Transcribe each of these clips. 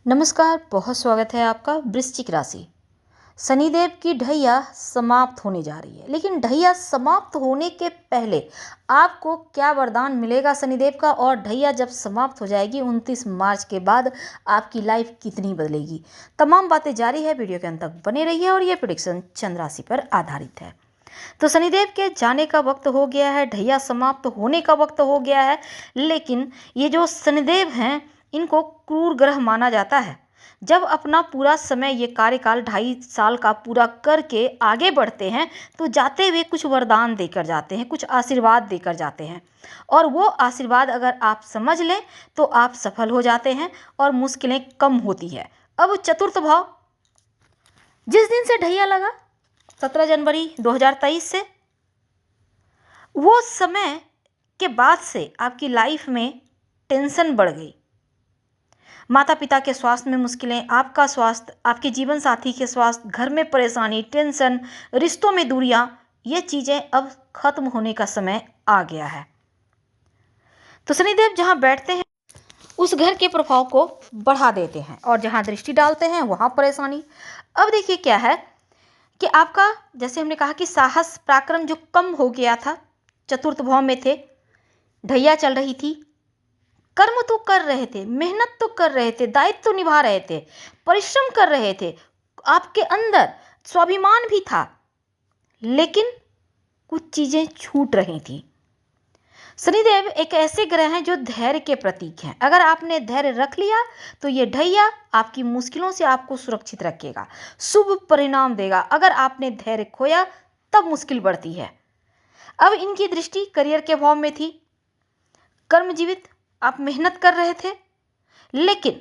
नमस्कार, बहुत स्वागत है आपका। वृश्चिक राशि, शनिदेव की ढैया समाप्त होने जा रही है, लेकिन ढैया समाप्त होने के पहले आपको क्या वरदान मिलेगा शनिदेव का, और ढैया जब समाप्त हो जाएगी 29 मार्च के बाद आपकी लाइफ कितनी बदलेगी, तमाम बातें जारी है। वीडियो के अंत तक बने रहिए और ये प्रेडिक्शन चंद्र राशि पर आधारित है। तो शनिदेव के जाने का वक्त हो गया है, ढैया समाप्त होने का वक्त हो गया है, लेकिन ये जो शनिदेव हैं इनको क्रूर ग्रह माना जाता है। जब अपना पूरा समय ये कार्यकाल 2.5 साल का पूरा करके आगे बढ़ते हैं तो जाते हुए कुछ वरदान देकर जाते हैं, कुछ आशीर्वाद देकर जाते हैं, और वो आशीर्वाद अगर आप समझ लें तो आप सफल हो जाते हैं और मुश्किलें कम होती है। अब चतुर्थ भाव, जिस दिन से ढैया लगा 17 जनवरी 2023 से, वो समय के बाद से आपकी लाइफ में टेंशन बढ़ गई। माता पिता के स्वास्थ्य में मुश्किलें, आपका स्वास्थ्य, आपके जीवन साथी के स्वास्थ्य, घर में परेशानी, टेंशन, रिश्तों में दूरियां, ये चीज़ें अब खत्म होने का समय आ गया है। तो शनिदेव जहां बैठते हैं उस घर के प्रभाव को बढ़ा देते हैं और जहां दृष्टि डालते हैं वहां परेशानी। अब देखिए क्या है कि आपका, जैसे हमने कहा कि साहस पराक्रम जो कम हो गया था, चतुर्थ भाव में थे, ढैया चल रही थी, कर्म तो कर रहे थे, मेहनत तो कर रहे थे, दायित्व तो निभा रहे थे, परिश्रम कर रहे थे, आपके अंदर स्वाभिमान भी था, लेकिन कुछ चीजें छूट रही थी। शनिदेव एक ऐसे ग्रह हैं जो धैर्य के प्रतीक हैं। अगर आपने धैर्य रख लिया तो ये ढैया आपकी मुश्किलों से आपको सुरक्षित रखेगा, शुभ परिणाम देगा। अगर आपने धैर्य खोया तब मुश्किल बढ़ती है। अब इनकी दृष्टि करियर के भाव में थी, कर्मजीवित, आप मेहनत कर रहे थे, लेकिन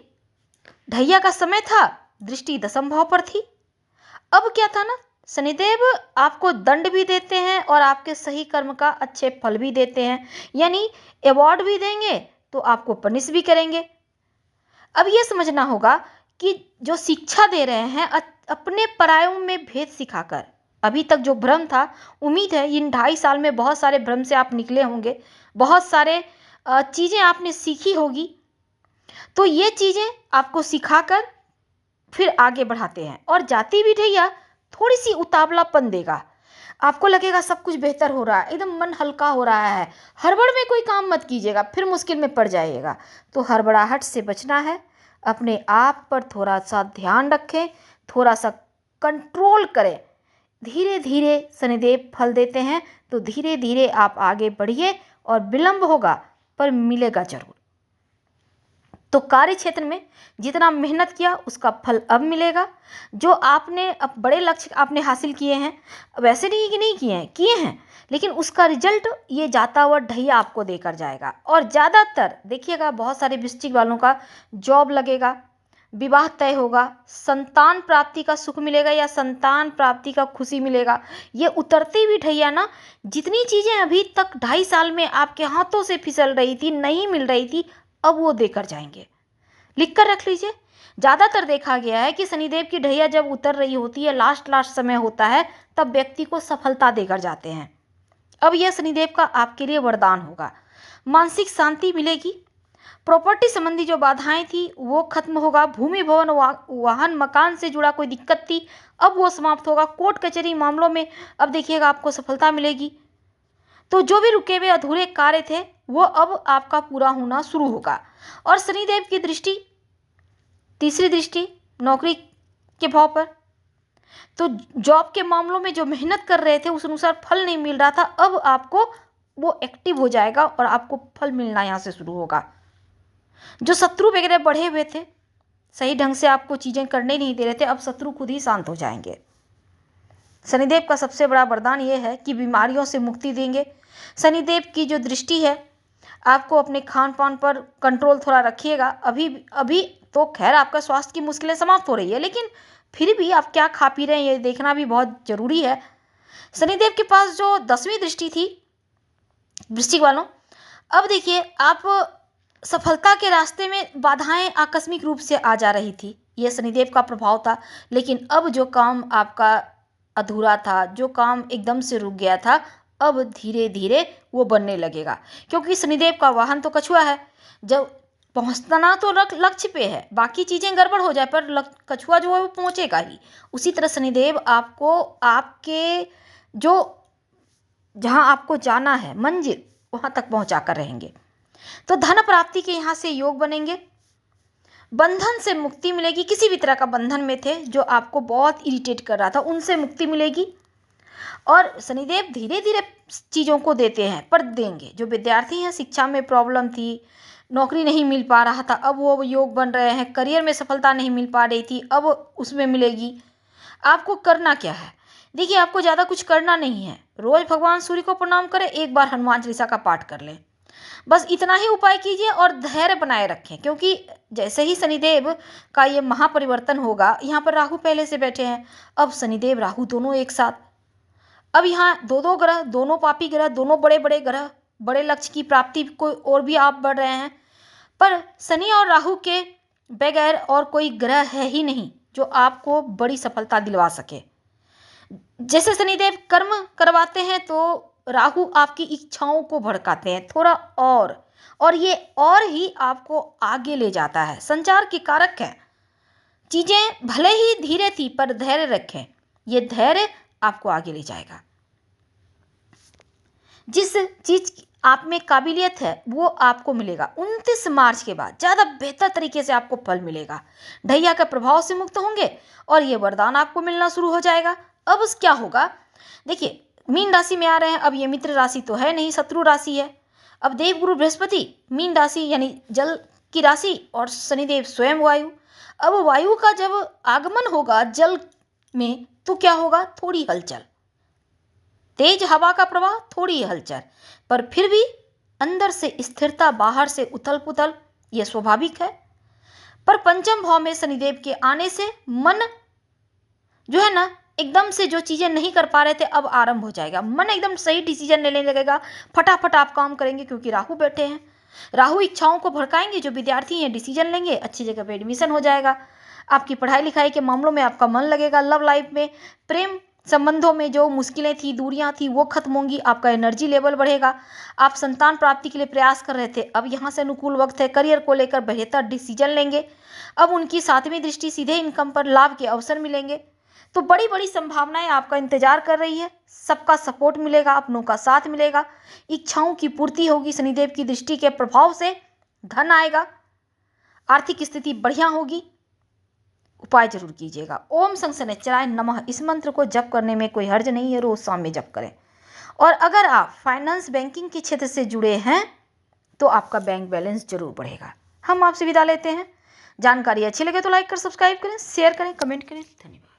ढैया का समय था, दृष्टि दशम भाव पर थी। अब क्या था ना, शनिदेव आपको दंड भी देते हैं और आपके सही कर्म का अच्छे फल भी देते हैं, यानी अवार्ड भी देंगे तो आपको पनिश भी करेंगे। अब यह समझना होगा कि जो शिक्षा दे रहे हैं अपने परायों में भेद सिखाकर, अभी तक जो भ्रम था, उम्मीद है इन 2.5 साल में बहुत सारे भ्रम से आप निकले होंगे, बहुत सारे चीज़ें आपने सीखी होगी। तो ये चीज़ें आपको सिखाकर फिर आगे बढ़ाते हैं। और जाति भी ढैया थोड़ी सी उतावलापन देगा, आपको लगेगा सब कुछ बेहतर हो रहा है, एकदम मन हल्का हो रहा है, हड़बड़ में कोई काम मत कीजिएगा, फिर मुश्किल में पड़ जाइएगा। तो हड़बड़ाहट से बचना है, अपने आप पर थोड़ा सा ध्यान रखें, थोड़ा सा कंट्रोल करें। धीरे धीरे शनिदेव फल देते हैं, तो धीरे धीरे आप आगे बढ़िए और विलंब होगा पर मिलेगा जरूर। तो कार्य क्षेत्र में जितना मेहनत किया उसका फल अब मिलेगा। जो आपने अब बड़े लक्ष्य आपने हासिल किए हैं, वैसे नहीं कि नहीं किए हैं, लेकिन उसका रिजल्ट ये जाता हुआ ढैया आपको देकर जाएगा। और ज़्यादातर देखिएगा बहुत सारे वृश्चिक वालों का जॉब लगेगा, विवाह तय होगा, संतान प्राप्ति का सुख मिलेगा या संतान प्राप्ति का खुशी मिलेगा। ये उतरती हुई ढैया ना, जितनी चीज़ें अभी तक 2.5 साल में आपके हाथों से फिसल रही थी, नहीं मिल रही थी, अब वो देकर जाएंगे। लिख कर रख लीजिए। ज़्यादातर देखा गया है कि शनिदेव की ढैया जब उतर रही होती है, लास्ट समय होता है, तब व्यक्ति को सफलता देकर जाते हैं। अब यह शनिदेव का आपके लिए वरदान होगा। मानसिक शांति मिलेगी, प्रॉपर्टी संबंधी जो बाधाएं थी वो खत्म होगा, भूमि भवन वाहन मकान से जुड़ा कोई दिक्कत थी अब वो समाप्त होगा, कोर्ट कचहरी मामलों में अब देखिएगा आपको सफलता मिलेगी। तो जो भी रुके हुए अधूरे कार्य थे वो अब आपका पूरा होना शुरू होगा। और शनिदेव की दृष्टि, तीसरी दृष्टि नौकरी के भाव पर, तो जॉब के मामलों में जो मेहनत कर रहे थे उस अनुसार फल नहीं मिल रहा था, अब आपको वो एक्टिव हो जाएगा और आपको फल मिलना यहाँ से शुरू होगा। जो शत्रु वगैरह बढ़े हुए थे, सही ढंग से आपको चीज़ें करने नहीं दे रहे थे, अब शत्रु खुद ही शांत हो जाएंगे। शनिदेव का सबसे बड़ा वरदान ये है कि बीमारियों से मुक्ति देंगे। शनिदेव की जो दृष्टि है, आपको अपने खान पान पर कंट्रोल थोड़ा रखिएगा। अभी अभी तो खैर आपका स्वास्थ्य की मुश्किलें समाप्त हो रही है, लेकिन फिर भी आप क्या खा पी रहे हैं ये देखना भी बहुत ज़रूरी है। शनिदेव के पास जो 10वीं दृष्टि थी वृश्चिक वालों, अब देखिए आप सफलता के रास्ते में बाधाएं आकस्मिक रूप से आ जा रही थी, यह शनिदेव का प्रभाव था। लेकिन अब जो काम आपका अधूरा था, जो काम एकदम से रुक गया था, अब धीरे धीरे वो बनने लगेगा, क्योंकि शनिदेव का वाहन तो कछुआ है। जब पहुंचना तो लक्ष्य पे है, बाकी चीज़ें गड़बड़ हो जाए पर कछुआ जो है वो पहुंचेगा ही। उसी तरह शनिदेव आपको आपके जो जहां आपको जाना है मंजिल वहां तक पहुंचा कर रहेंगे। तो धन प्राप्ति के यहाँ से योग बनेंगे, बंधन से मुक्ति मिलेगी। किसी भी तरह का बंधन में थे जो आपको बहुत इरिटेट कर रहा था उनसे मुक्ति मिलेगी। और शनिदेव धीरे धीरे चीज़ों को देते हैं पर देंगे। जो विद्यार्थी हैं, शिक्षा में प्रॉब्लम थी, नौकरी नहीं मिल पा रहा था, अब वो योग बन रहे हैं। करियर में सफलता नहीं मिल पा रही थी, अब उसमें मिलेगी। आपको करना क्या है, देखिए आपको ज़्यादा कुछ करना नहीं है। रोज़ भगवान सूर्य को प्रणाम करें, एक बार हनुमान चालीसा का पाठ कर लें, बस इतना ही उपाय कीजिए और धैर्य बनाए रखें। क्योंकि जैसे ही शनिदेव का ये महापरिवर्तन होगा, यहाँ पर राहु पहले से बैठे हैं, अब शनिदेव राहु दोनों एक साथ, अब यहाँ दो ग्रह, दोनों पापी ग्रह, दोनों बड़े बड़े ग्रह, बड़े लक्ष्य की प्राप्ति को और भी आप बढ़ रहे हैं। पर शनि और राहु के बगैर और कोई ग्रह है ही नहीं जो आपको बड़ी सफलता दिलवा सके। जैसे शनिदेव कर्म करवाते हैं तो राहु आपकी इच्छाओं को भड़काते हैं थोड़ा और ये और ही आपको आगे ले जाता है। संचार के कारक है। चीजें भले ही धीरे थी पर धैर्य रखें, ये धैर्य आपको आगे ले जाएगा। जिस चीज आप में काबिलियत है वो आपको मिलेगा। 29 मार्च के बाद ज़्यादा बेहतर तरीके से आपको फल मिलेगा। ढैया के प्रभाव से मुक्त होंगे और ये वरदान आपको मिलना शुरू हो जाएगा। अब उस क्या होगा, देखिए मीन राशि में आ रहे हैं। अब ये मित्र राशि तो है नहीं, शत्रु राशि है। अब देवगुरु बृहस्पति मीन राशि यानी जल की राशि और शनिदेव स्वयं वायु। अब वायु का जब आगमन होगा जल में तो क्या होगा, थोड़ी हलचल, तेज हवा का प्रवाह, थोड़ी हलचल, पर फिर भी अंदर से स्थिरता, बाहर से उथल पुथल, यह स्वाभाविक है। पर पंचम भाव में शनिदेव के आने से मन जो है ना, एकदम से जो चीजें नहीं कर पा रहे थे अब आरंभ हो जाएगा। मन एकदम सही डिसीजन लेने लगेगा, फटाफट आप काम करेंगे क्योंकि राहु बैठे हैं। राहु इच्छाओं को भड़काएंगे, जो विद्यार्थी हैं डिसीजन लेंगे, अच्छी जगह पे एडमिशन हो जाएगा। आपकी पढ़ाई लिखाई के मामलों में आपका मन लगेगा। लव लाइफ में, प्रेम संबंधों में जो मुश्किलें थी, दूरियां थी, वो खत्म होंगी। आपका एनर्जी लेवल बढ़ेगा। आप संतान प्राप्ति के लिए प्रयास कर रहे थे, अब यहाँ से अनुकूल वक्त है। करियर को लेकर बेहतर डिसीजन लेंगे। अब उनकी 7वीं दृष्टि, सीधे इनकम पर लाभ के अवसर मिलेंगे। तो बड़ी बड़ी संभावनाएं आपका इंतजार कर रही है। सबका सपोर्ट मिलेगा, अपनों का साथ मिलेगा, इच्छाओं की पूर्ति होगी। शनिदेव की दृष्टि के प्रभाव से धन आएगा, आर्थिक स्थिति बढ़िया होगी। उपाय जरूर कीजिएगा। ओम शं शनैश्चराय नमः, इस मंत्र को जप करने में कोई हर्ज नहीं है, रोज शाम में जप करें। और अगर आप फाइनेंस बैंकिंग के क्षेत्र से जुड़े हैं तो आपका बैंक बैलेंस जरूर बढ़ेगा। हम आपसे विदा लेते हैं। जानकारी अच्छी लगे तो लाइक कर, सब्सक्राइब करें, शेयर करें, कमेंट करें। धन्यवाद।